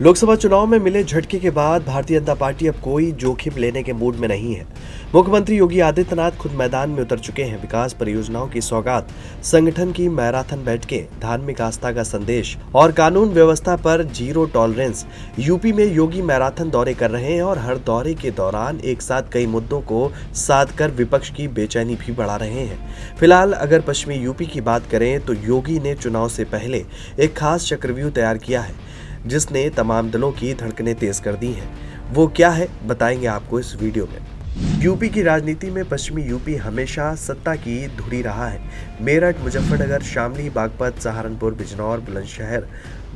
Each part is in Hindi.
लोकसभा चुनाव में मिले झटके के बाद भारतीय जनता पार्टी अब कोई जोखिम लेने के मूड में नहीं है। मुख्यमंत्री योगी आदित्यनाथ खुद मैदान में उतर चुके हैं। विकास परियोजनाओं की सौगात, संगठन की मैराथन बैठकें, धार्मिक आस्था का संदेश और कानून व्यवस्था पर जीरो टॉलरेंस। यूपी में योगी मैराथन दौरे कर रहे हैं और हर दौरे के दौरान एक साथ कई मुद्दों को साध कर विपक्ष की बेचैनी भी बढ़ा रहे हैं। फिलहाल अगर पश्चिमी यूपी की बात करें तो योगी ने चुनाव से पहले एक खास चक्रव्यूह तैयार किया है जिसने तमाम दलों की धड़कनें तेज कर दी हैं। वो क्या है बताएंगे आपको इस वीडियो में। यूपी की राजनीति में पश्चिमी यूपी हमेशा सत्ता की धुरी रहा है। मेरठ, मुजफ्फरनगर, शामली, बागपत, सहारनपुर, बिजनौर, बुलंदशहर,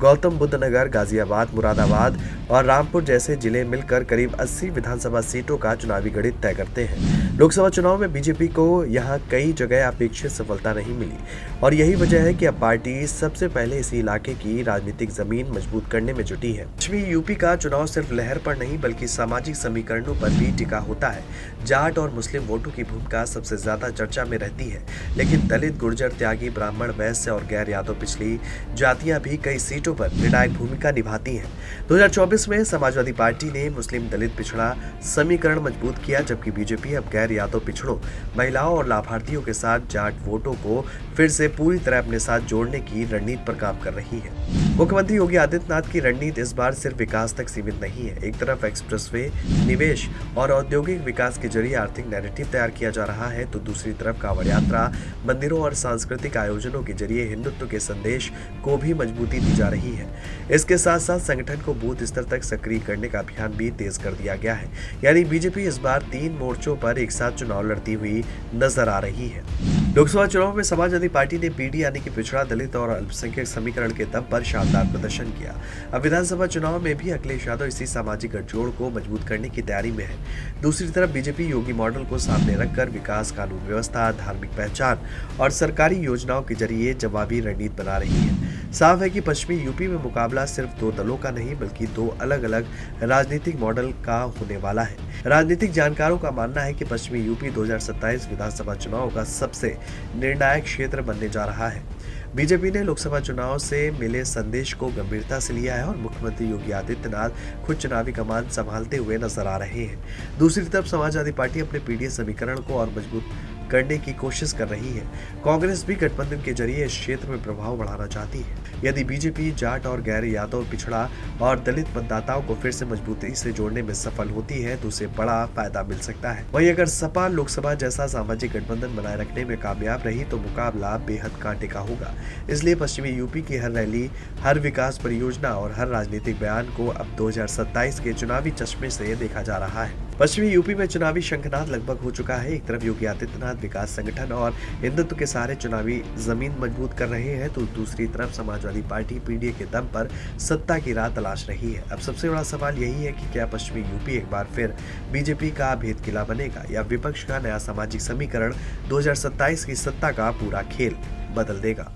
गौतम बुद्ध नगर, गाजियाबाद, मुरादाबाद और रामपुर जैसे जिले मिलकर करीब 80 विधानसभा सीटों का चुनावी गणित तय करते हैं। लोकसभा चुनाव में बीजेपी को यहां कई जगह अपेक्षित सफलता नहीं मिली और यही वजह है कि अब पार्टी सबसे पहले इसी इलाके की राजनीतिक जमीन मजबूत करने में जुटी है। पश्चिमी यूपी का चुनाव सिर्फ लहर पर नहीं बल्कि सामाजिक समीकरणों पर भी टिका होता है। जाट और मुस्लिम वोटों की भूमिका सबसे ज्यादा चर्चा में रहती है, लेकिन दलित, गुर्जर, त्यागी, ब्राह्मण, वैश्य और गैर यादव पिछली जातियां भी कई सीटों पर निर्णायक भूमिका निभाती हैं। 2024 में समाजवादी पार्टी ने मुस्लिम दलित पिछड़ा समीकरण मजबूत किया, जबकि बीजेपी अब गैर यादव पिछड़ों, महिलाओं और लाभार्थियों के साथ जाट वोटों को फिर से पूरी तरह अपने साथ जोड़ने की रणनीति पर काम कर रही है। मुख्यमंत्री योगी आदित्यनाथ की रणनीति इस बार सिर्फ विकास तक सीमित नहीं है। एक तरफ एक्सप्रेसवे, निवेश और औद्योगिक विकास के जरिए आर्थिक नैरेटिव तैयार किया जा रहा है, तो दूसरी तरफ कांवड़ यात्रा, मंदिरों और सांस्कृतिक आयोजनों के जरिए हिंदुत्व के संदेश को भी मजबूती दी जा रही है। इसके साथ साथ संगठन को बूथ स्तर तक सक्रिय करने का अभियान भी तेज कर दिया गया है। यानी बीजेपी इस बार 3 मोर्चों पर एक साथ चुनाव लड़ती हुई नजर आ रही है। लोकसभा चुनाव में समाजवादी पार्टी ने पीडी यानी कि पिछड़ा, दलित और अल्पसंख्यक समीकरण के दम पर शानदार प्रदर्शन किया। अब विधानसभा चुनाव में भी अखिलेश यादव इसी सामाजिक गठजोड़ को मजबूत करने की तैयारी में है। दूसरी तरफ बीजेपी योगी मॉडल को सामने रखकर विकास, कानून व्यवस्था, धार्मिक पहचान और सरकारी योजनाओं के जरिए जवाबी रणनीति बना रही है। साफ है कि पश्चिमी यूपी में मुकाबला सिर्फ 2 दलों का नहीं बल्कि 2 अलग अलग राजनीतिक मॉडल का होने वाला है। राजनीतिक जानकारों का मानना है कि पश्चिमी यूपी 2027 विधानसभा चुनाव का सबसे निर्णायक क्षेत्र बनने जा रहा है। बीजेपी ने लोकसभा चुनाव से मिले संदेश को गंभीरता से लिया है और मुख्यमंत्री योगी आदित्यनाथ खुद चुनावी कमान संभालते हुए नजर आ रहे हैं। दूसरी तरफ समाजवादी पार्टी अपने पीडीए समीकरण को और मजबूत करने की कोशिश कर रही है। कांग्रेस भी गठबंधन के जरिए इस क्षेत्र में प्रभाव बढ़ाना चाहती है। यदि बीजेपी जाट और गैर यादव, पिछड़ा और दलित मतदाताओं को फिर से मजबूती से जोड़ने में सफल होती है तो उसे बड़ा फायदा मिल सकता है। वहीं अगर सपा लोकसभा जैसा सामाजिक गठबंधन बनाए रखने में कामयाब रही तो मुकाबला बेहद कांटे का होगा। इसलिए पश्चिमी यूपी की हर रैली, हर विकास परियोजना और हर राजनीतिक बयान को अब 2027 के चुनावी चश्मे से देखा जा रहा है। पश्चिमी यूपी में चुनावी शंखनाद लगभग हो चुका है। एक तरफ योगी आदित्यनाथ विकास, संगठन और हिंदुत्व के सहारे चुनावी जमीन मजबूत कर रहे हैं, तो दूसरी तरफ समाजवादी पार्टी पीडीए के दम पर सत्ता की राह तलाश रही है। अब सबसे बड़ा सवाल यही है कि क्या पश्चिमी यूपी एक बार फिर बीजेपी का भेद किला बनेगा या विपक्ष का नया सामाजिक समीकरण 2027 की सत्ता का पूरा खेल बदल देगा।